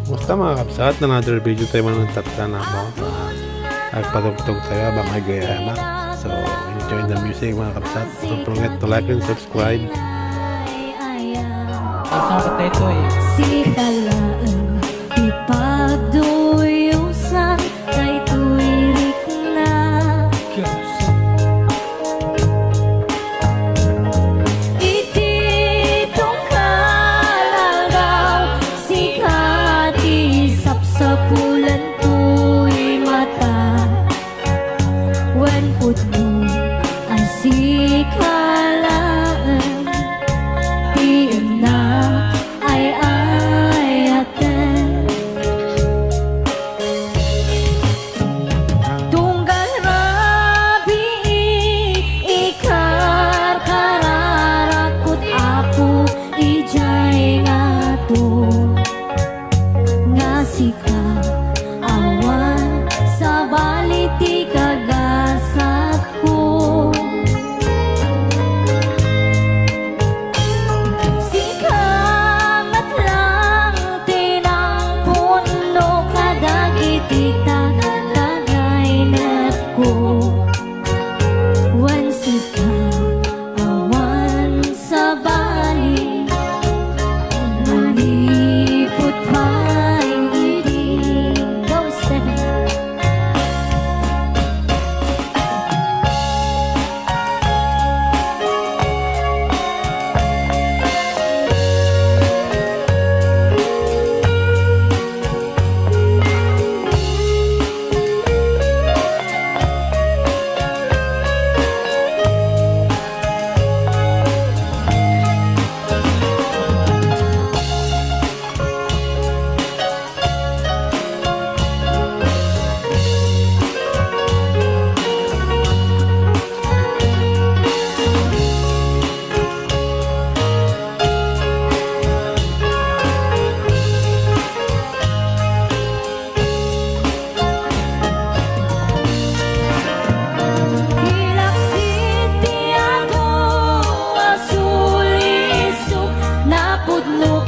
Musta mga kapsat, another video tayo mga tatla na mo. Nagpatugtog tayo habang may gayama. So, enjoy the music mga kapsat. Don't forget to like and subscribe. Isang potato eh. Si talaan ipagduyusan kay tuwirik na ititong kalagaw si katisap sa pulan tuy mata wen putno ang si kalaan tiim na ay aten tunggal rabi ikar kararakut aku ijay ngato ngasika awan sa baliti kagasat ko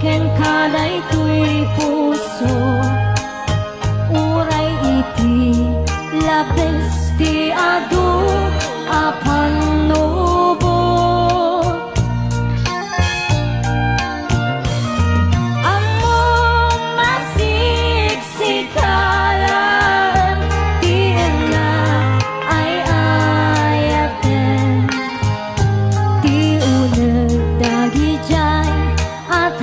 Ken kalay tuy puso uray iti labes ti adu apan nubo amo masiksikalan ti na ay ayaten ti uneg dagi jay at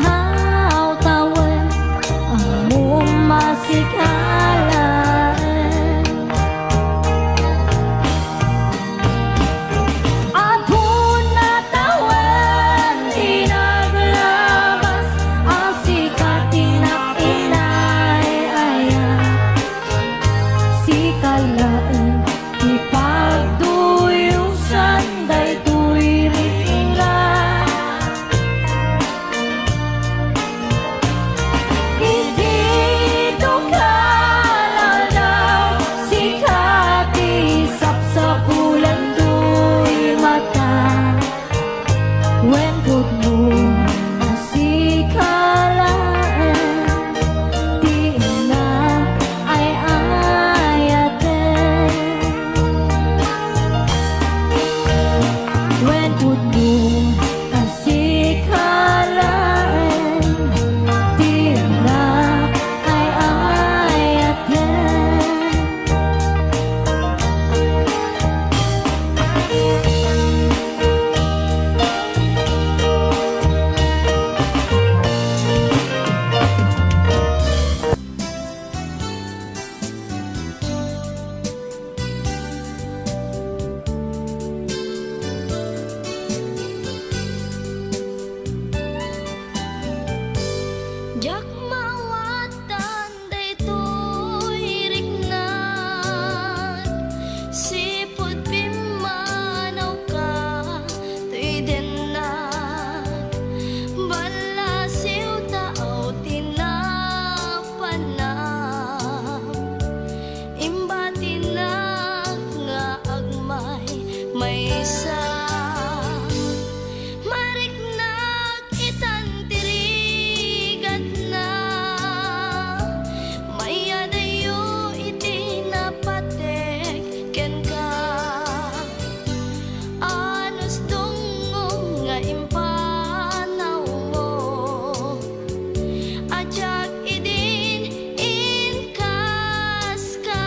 ajak idin in kaskaso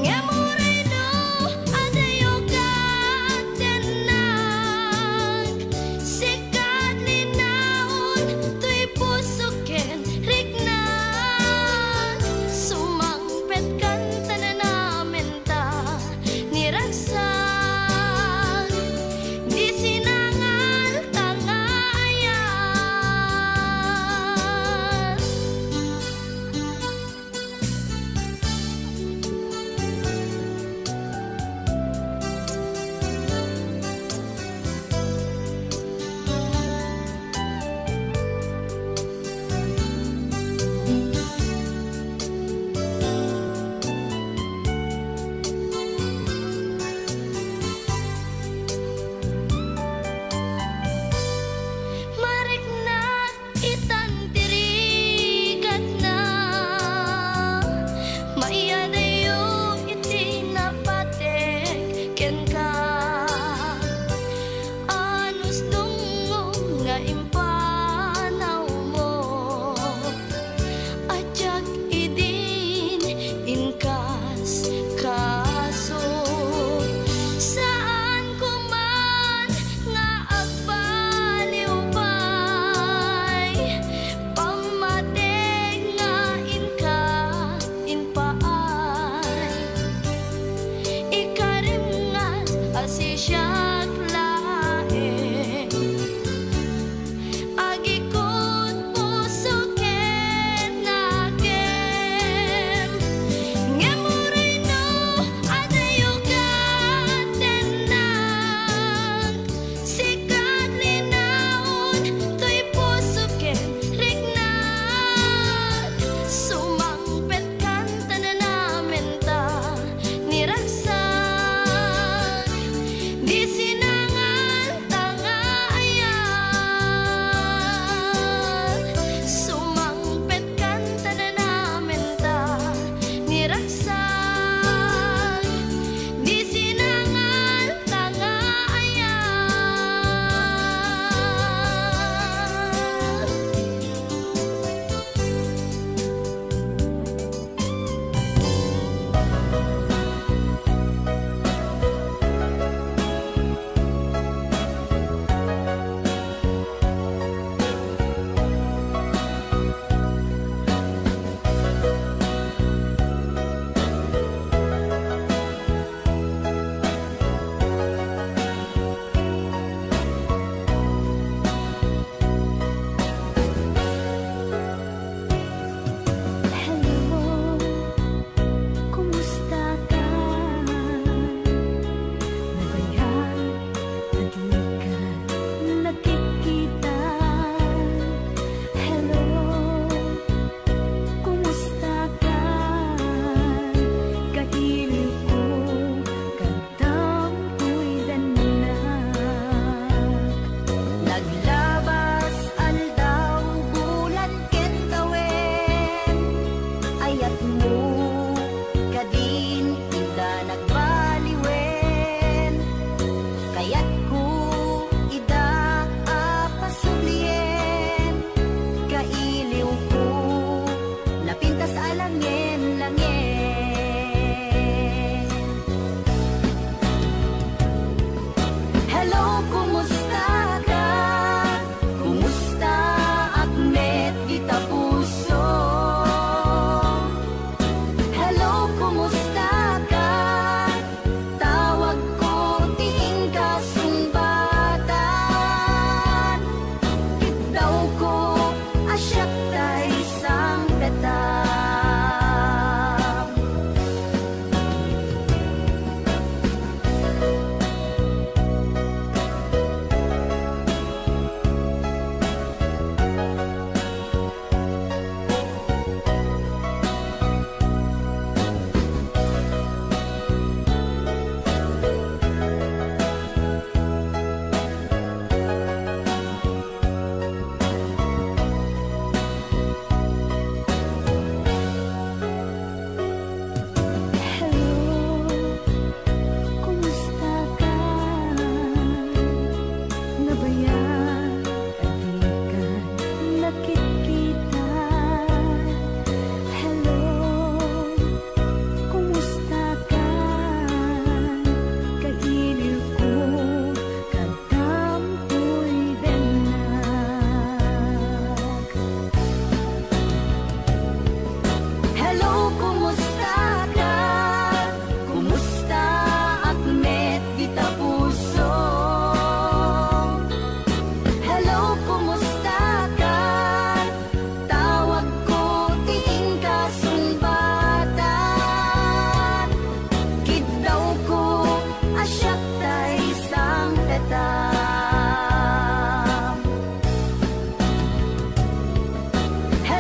ngamuray no adayo katenang sikat linaon tuy pusuken rignan sumangpet kan tananamen ta niragsan di sinangal tangayan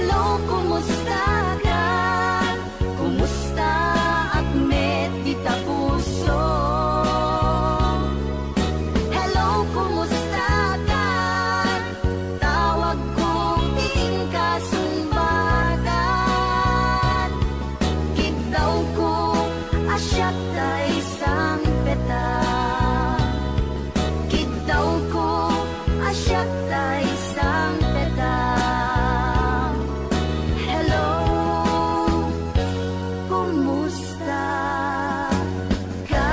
Hello, kumusta ka? Kumusta Akmet Tita Puso? Hello, kumusta ka? Tawag kong ting kasumbatan. Kitaw ko asyak ta isang peta. Kitaw ko asyak ta isang peta. Hello, kumusta ka?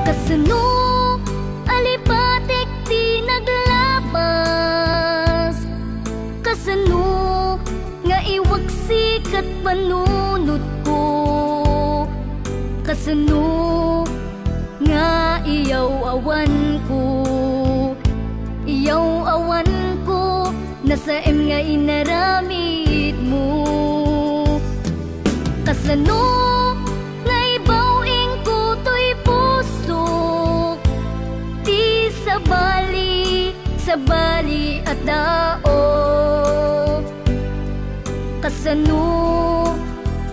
Kasano alipatik di naglabas? Kasano nga iwagsik at panunod ko? Kasano nga iyaw awan ko? Iyaw awan ko nasa nga inaramid mo. Kasano nga ibawing ko to'y puso? Di sa bali at dao. Kasano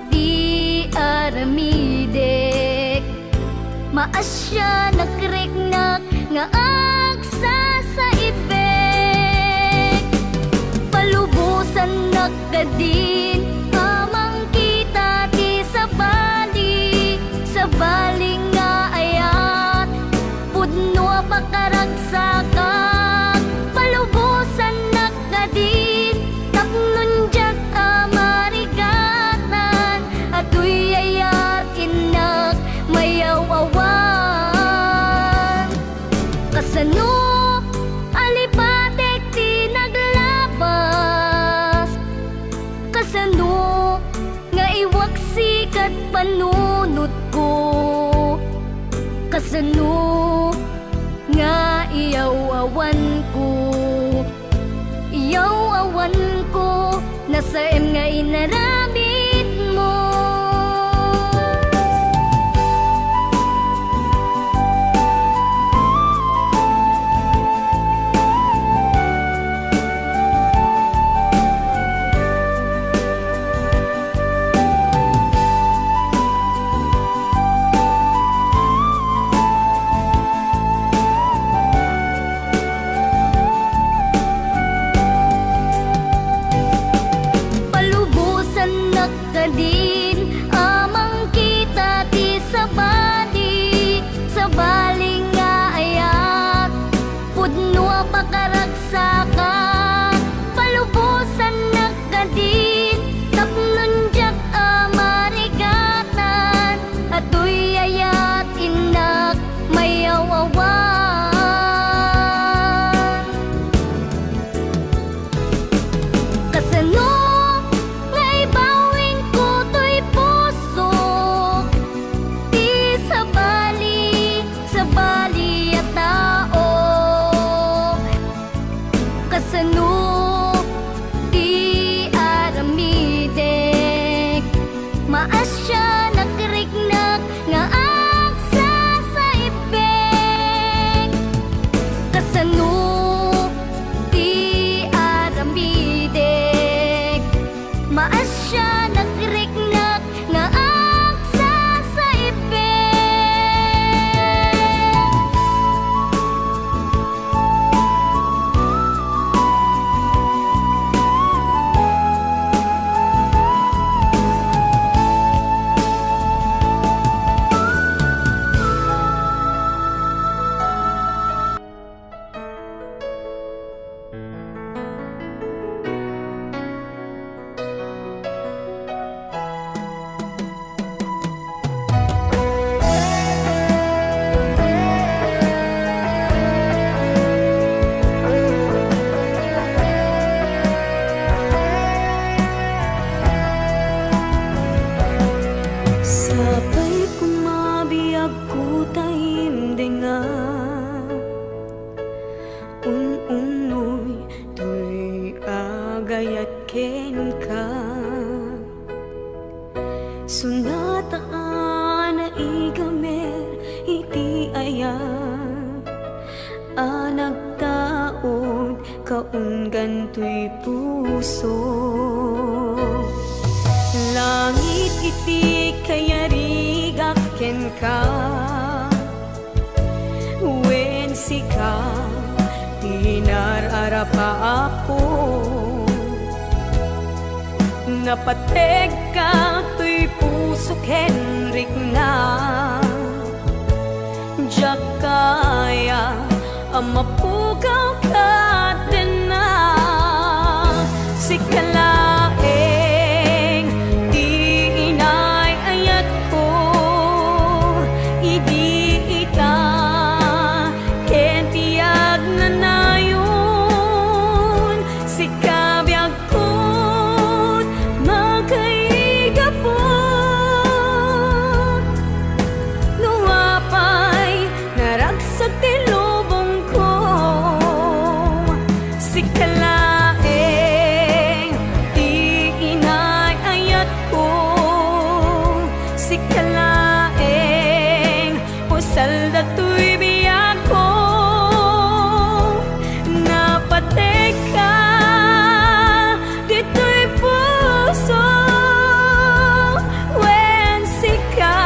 di aramidek? Maasya nakriknak nga agsa sa ibek. Palubusan nakadin amang kita ti sa bali nga ayat. Pudno pakaragsakan palubusan nakadin tapnon jak amarigatan. Ato'y ayat inak mayawawan. Kasano alipatek ti naglabas? Kasano nga iwagsik at panunod ko? Kasano nga iyaw awan ko? Iyaw awan ko nasa nga inaramid mo. Palubusan nakadin amang kita ti sa bali nga ayat. Pudno pakaragsakan palubusan nakadin tapnon jak amarigatan. Ato'y ayat inak mayawawan. Kasano nga ibawing ko to'y puso? Di sa bali at tao. Kasano di aramidek? Maasya nakriknak nga agsa sa ibek. Kasano di aramidek? Maasya nakriknak nga agsa sa ibek. kaun ganto'y puso. Langit iti kayarigak ken ka, wen sika tinararapa ako. Napateg ka to'y puso Henrik na, diyak kaya ang mapugaw ka din na. Sikalaeng di inay ayat ko, idi ita ken tiyag na nayon. Sikabiyag ko't magkaigapon, nuwapay naragsak ti lubong ko. Sikalaeng di inay ayat ko, sikalaeng pusal dato'y biyak ko. Napateg ka dito'y puso, wen sika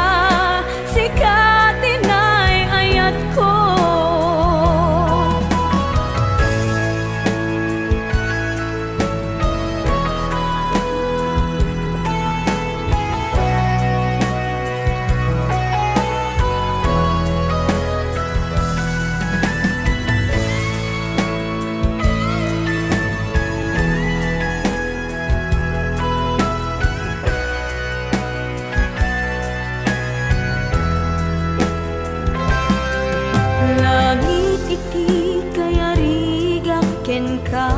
tinay ayat ko. Langit iti kayarigak ken ka,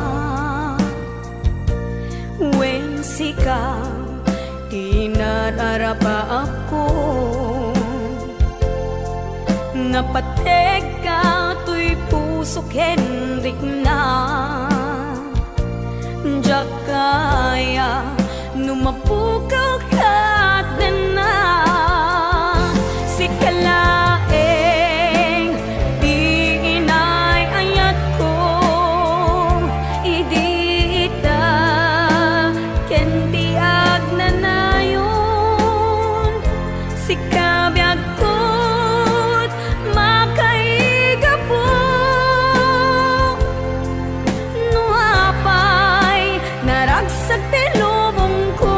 wen sika tinararapa ako. Napateg ka to'y puso Henrik na, diyak kaya numapukaw ka din na. Sikalaeng di inay ayat ko, idi ita ken tiyag na nayon. Sikabiyag ko't makaigapon, nuapay naragsak ti lubong ko.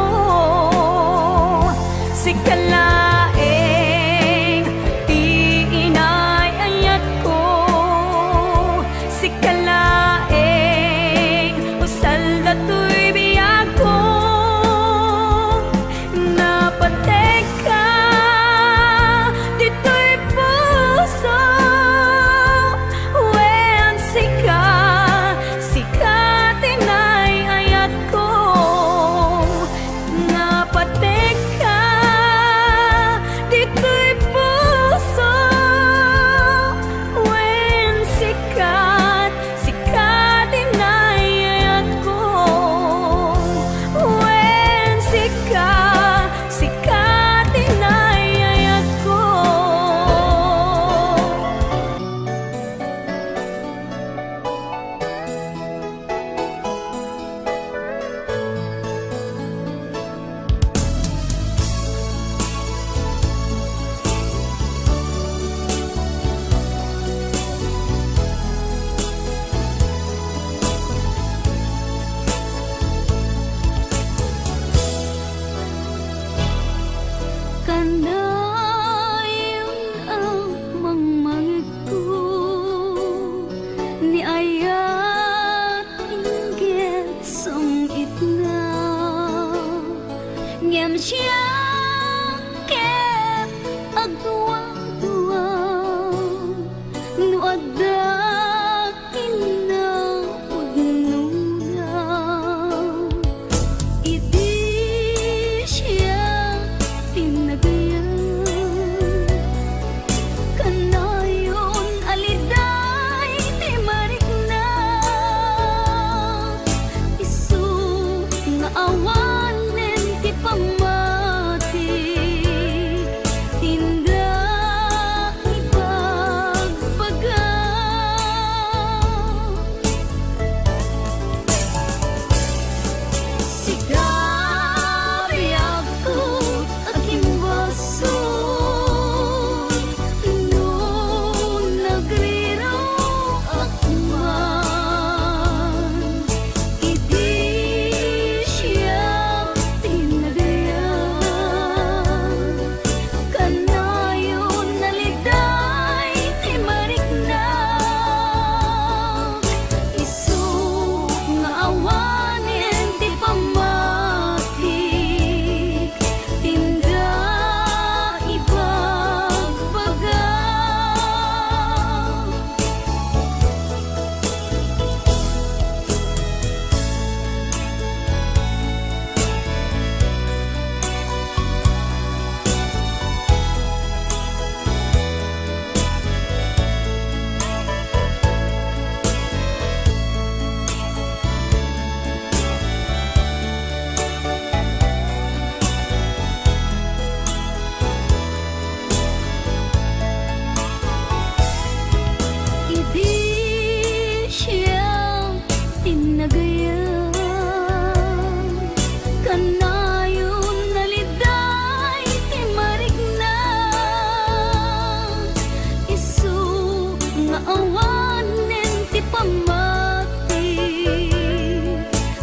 maawanen ti pamati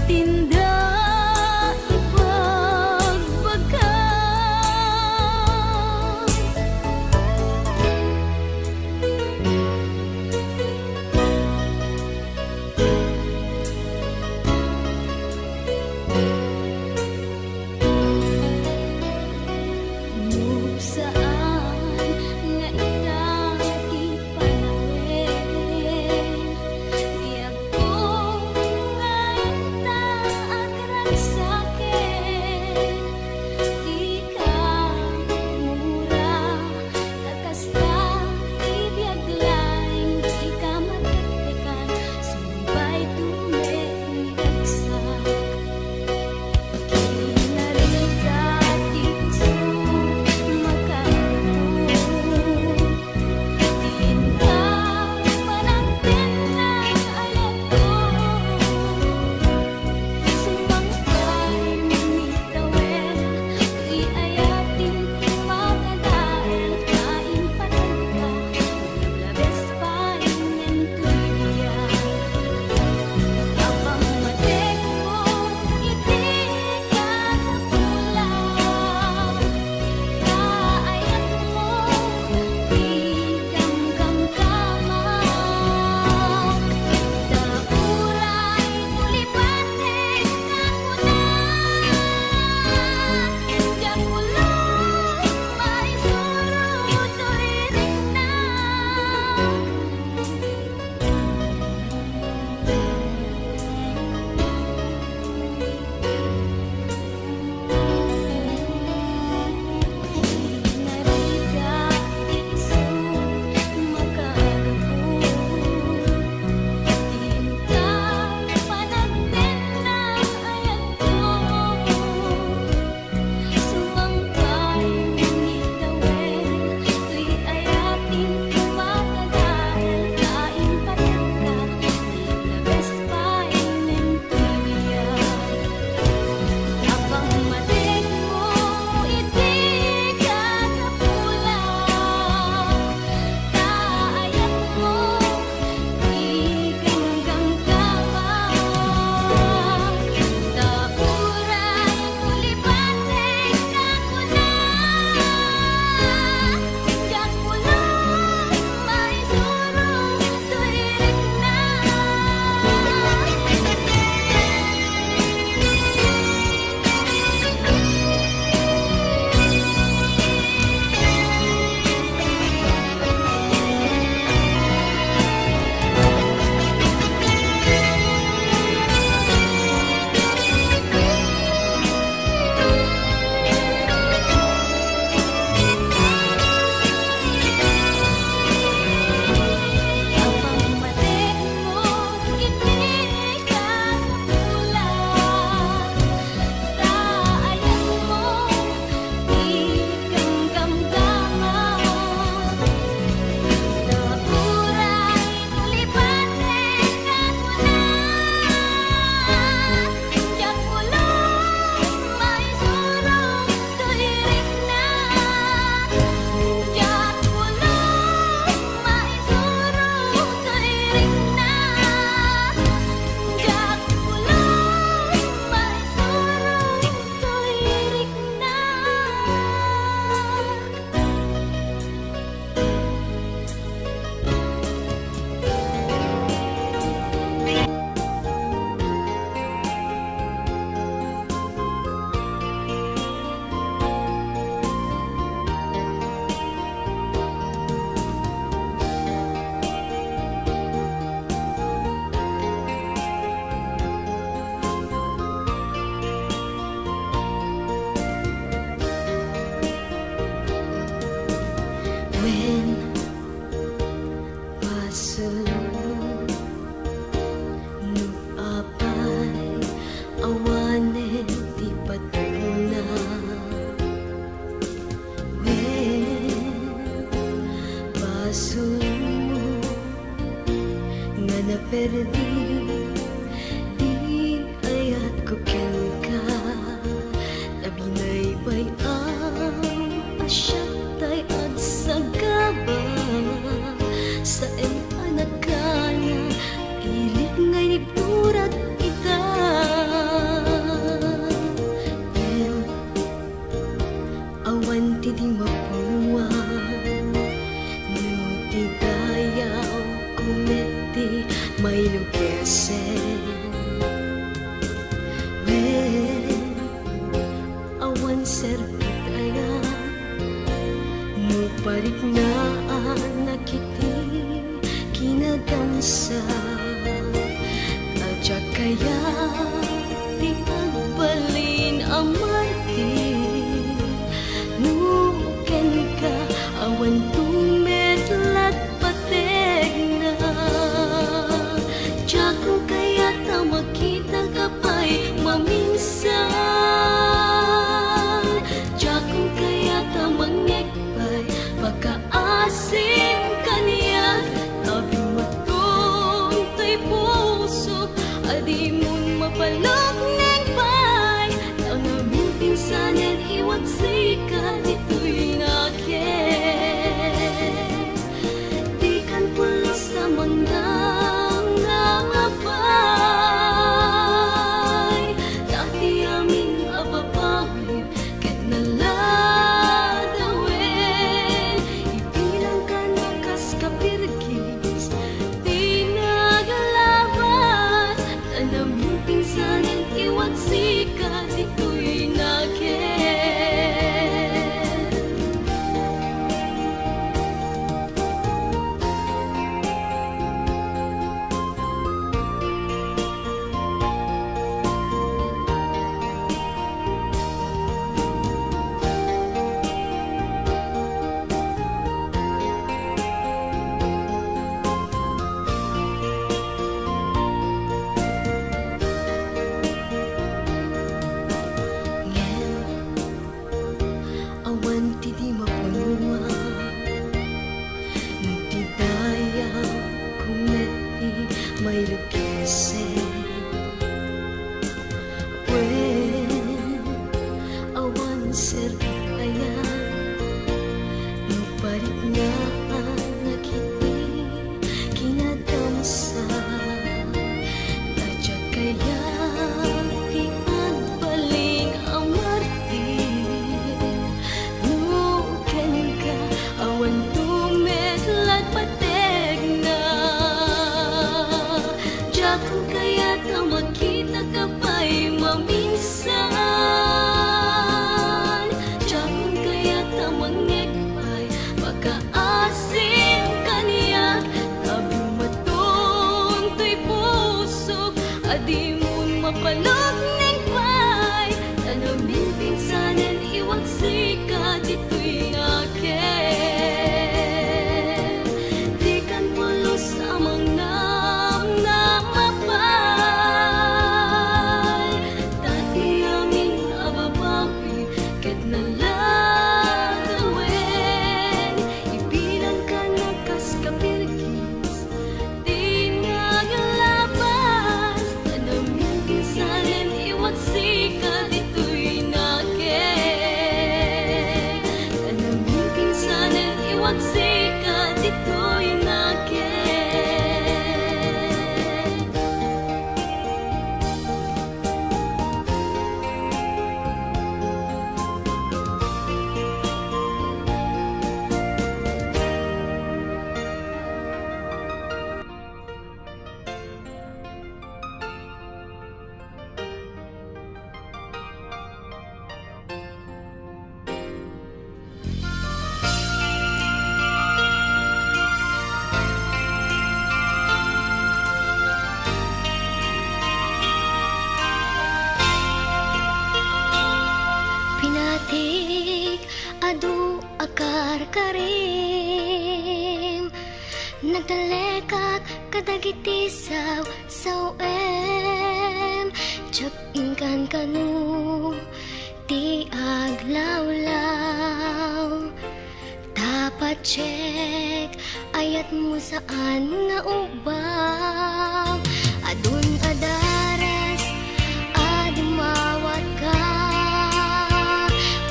tinda ipagbaga saan nga itati panawin biyag ko nga ita agransakit di ka mura kakasta ibiyag laing di ka matiktikan sumbay tumigagsak perdi di ayat ko ken ka labinay bay ang asyat tay at sagaba sa may lugesen. When awan serbit ayan, muparik na nakiti kinadansa. Adya kaya di agbalin ang martin, nuken ka awan tumetlat pateg na. Diya kung kaya ta makita ka pa'y maminsan, diya kung kaya ta mangekpay pagkaasim kaniya. Tabi matuntoy puso, adi mon mapalok neng pay. Ang aming pinsanan iwag sika dito'y nakin. Di kan pulos sa mga namapay. Dati aming ababawin ket naladawin. Ibilang ka na kas kapirgis, di nagalabas. Ang aming pinsanan iwag sika dito'y nakin. Awan ti di mapunua, ti daya kumeti may lugesen. When awan serbit ayan, nuparit nga nakiti kinadamsa. Adya kaya di agbalin ang martin, nuken ka awan tumetlat pateg na. Diya kung kaya ta makita ka pa'y maminsan, diya kung kaya ta mangekpay pagkaasim kaniya. Tabi matuntoy puso, adi mon mapalok neng pay. Tanaming pinsanan iwag sika dito'y nakin. Di kan pulos amang namapay. Dati aming ababawi ket naladawin. Ibilang ka na kas kapirgis, di nagalabas. Tanaming pinsanan iwag sika dito'y nakin. Tanaming pinsanan iwag sika dito'y nakin. Pinatik adu akar karim, nagdalekak kadagiti sawem. Tsak ingkan kanu ti aglawlaw. Dapat check ayat mo saan nga ubaw. Adun adaras adumawat ka,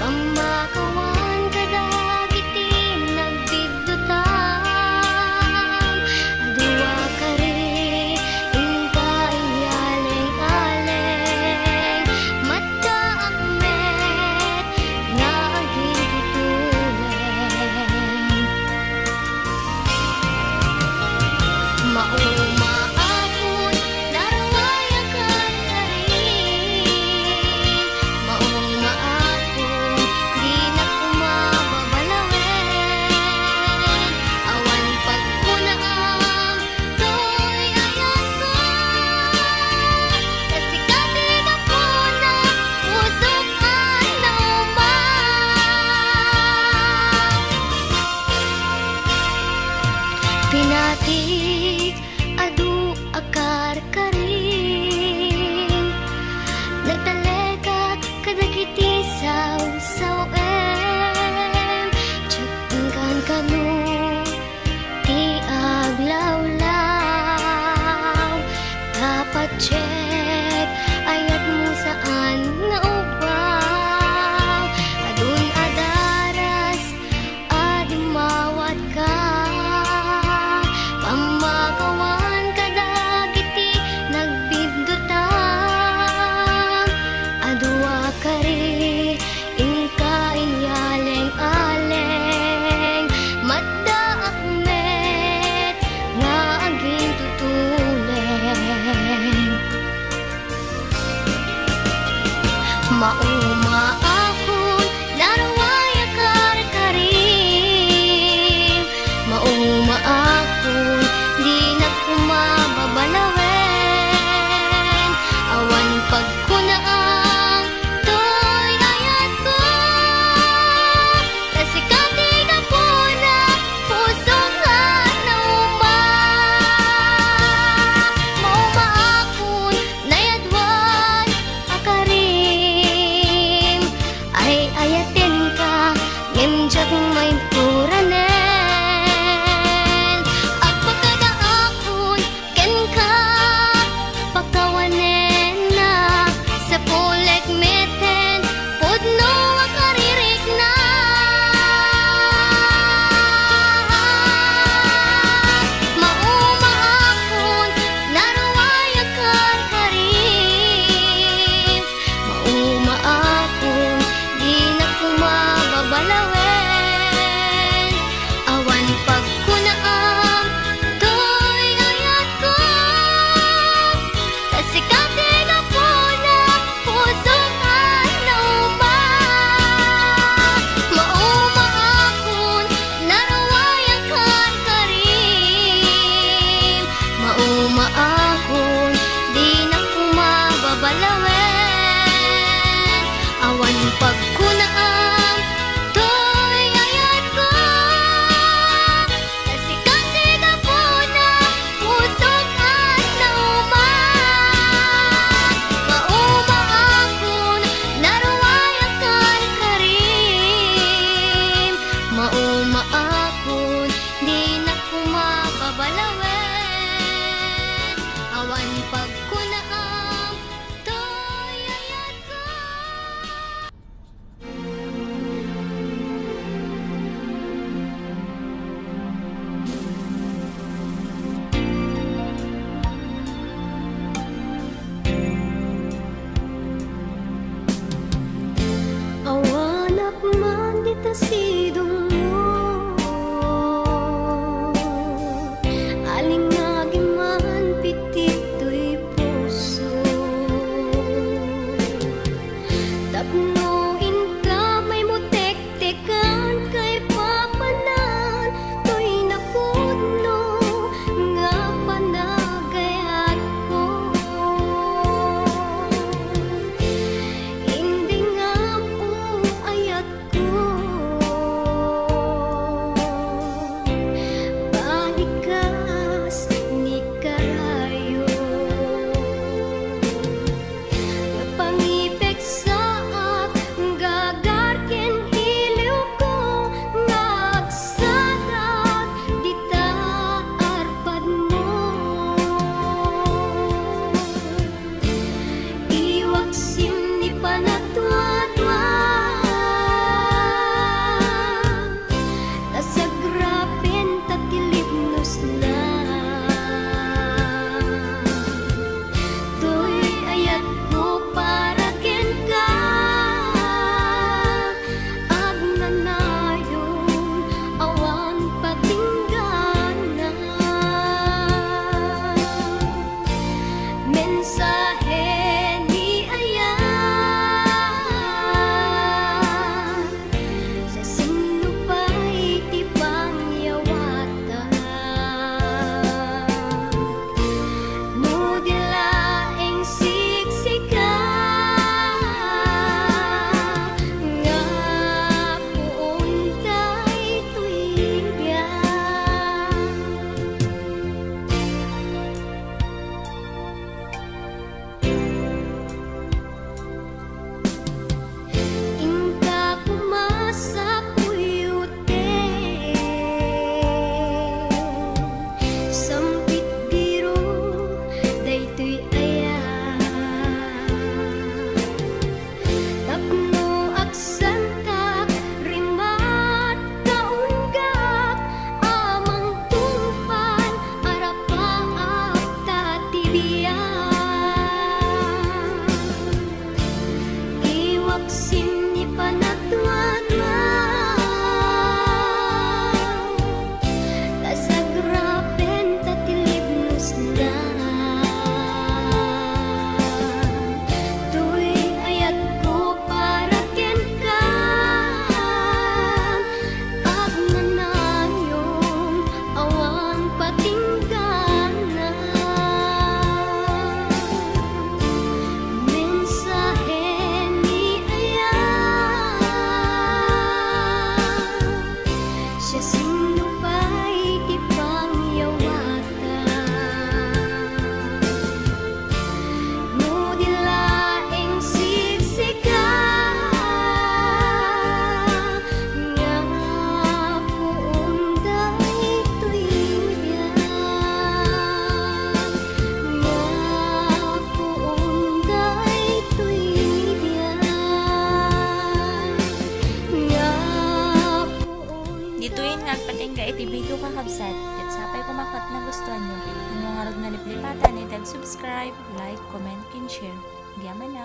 pamakawan kadagiti nagbigdutam. Adua ka rin inka iyaleng-aleng, mata akmet na aging tutulen. Mauma ako Pinatik adu akar karing nagtaleka kadagiti saw Tsutingkan kanu ti aglawlaw dapat check ayat mo saan nga ubaw adun adaras adimawat ka pamaga patingkana mensahe ni Aya siya sinupay ipangyawata no dilaing siksika nga puunday tuya nga puunday tuya nga Dituin nga patingga iti video kakabsat. Ket sapay kumakot na gustuhan nyo. Ano nga rog na liplipatan, subscribe, like, comment, and share. Giyaman na.